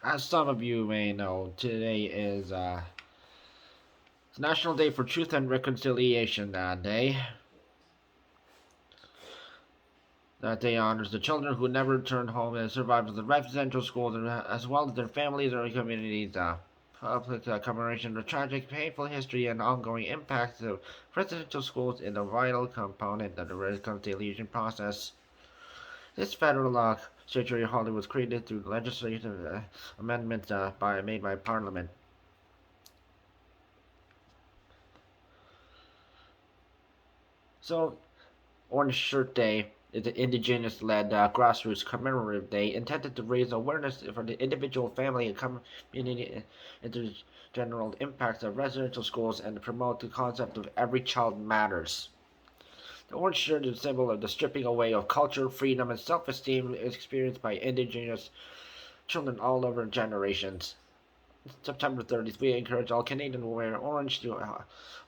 As some of you may know, today is National Day for Truth and Reconciliation Day. That day honors the children who never returned home and survived in the residential schools, as well as their families or communities. Public commemoration of the tragic, painful history and ongoing impacts of residential schools is a vital component of the reconciliation process. This federal statutory holiday was created through legislative amendments made by Parliament. So, Orange Shirt Day is an indigenous-led grassroots commemorative day intended to raise awareness for the individual, family, and community intergeneral impacts of residential schools and to promote the concept of every child matters. The orange shirt is a symbol of the stripping away of culture, freedom, and self-esteem experienced by indigenous children all over generations. September 30th, we encourage all Canadians to wear orange to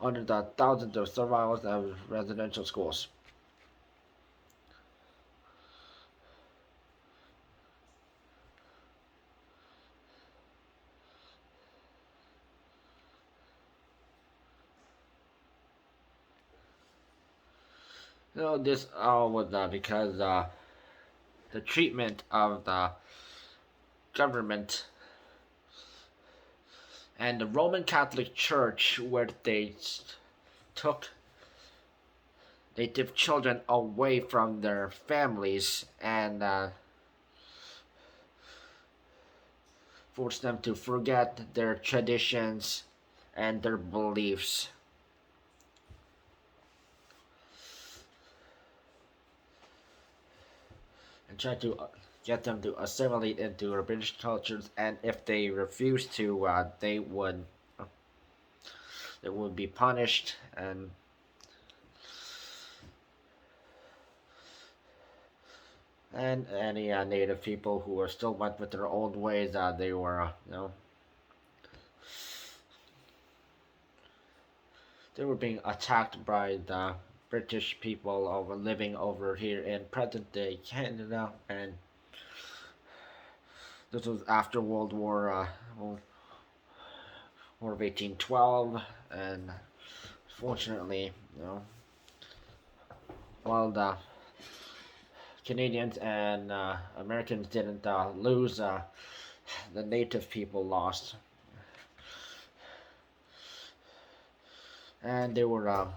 honor the thousands of survivors of residential schools. This all was because the treatment of the government and the Roman Catholic Church, where they took native children away from their families and forced them to forget their traditions and their beliefs. And try to get them to assimilate into our British cultures, and if they refuse to, they would be punished, and any native people who were still went with their old ways, they were, they were being attacked by the British people living over here in present day Canada, and this was after War of 1812, and fortunately, while the Canadians and Americans didn't lose, the native people lost, and they were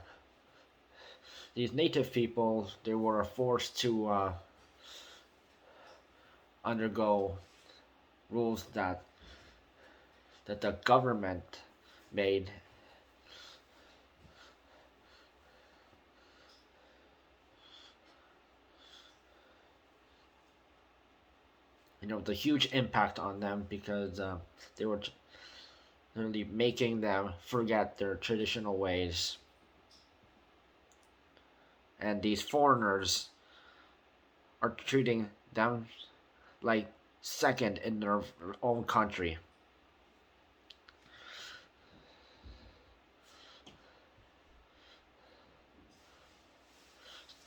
these native people. They were forced to undergo rules that the government made. The huge impact on them because they were really making them forget their traditional ways. And these foreigners are treating them like second in their own country.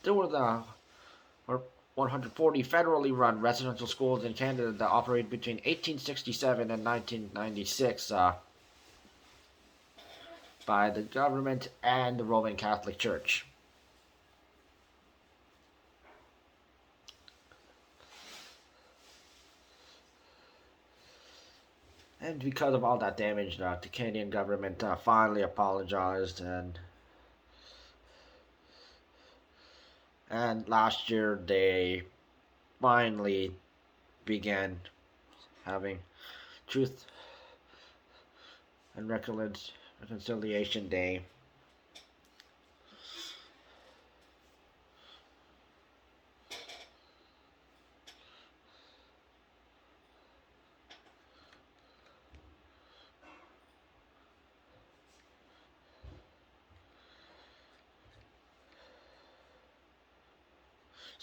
There were 140 federally run residential schools in Canada that operated between 1867 and 1996 by the government and the Roman Catholic Church. And because of all that damage, the Canadian government finally apologized, and last year they finally began having Truth and Reconciliation Day.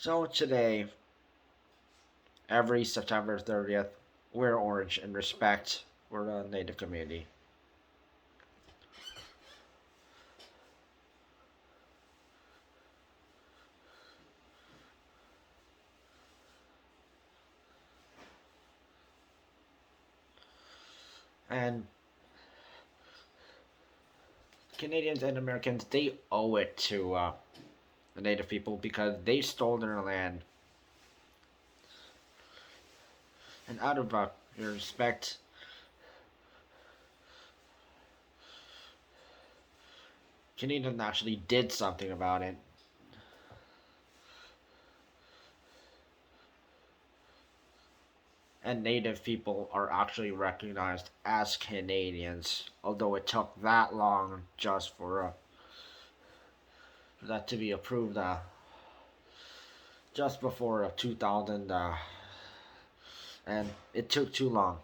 So today, every September 30th, wear orange in respect for the Native community. And Canadians and Americans, they owe it to the Native people because they stole their land. And out of respect, Canadians actually did something about it. And Native people are actually recognized as Canadians, although it took that long just for that to be approved just before 2000, and it took too long.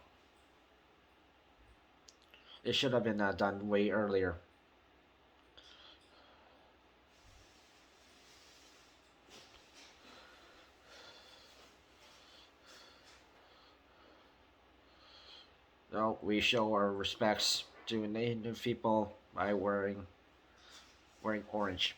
It should have been done way earlier. So we show our respects to Native people by wearing orange.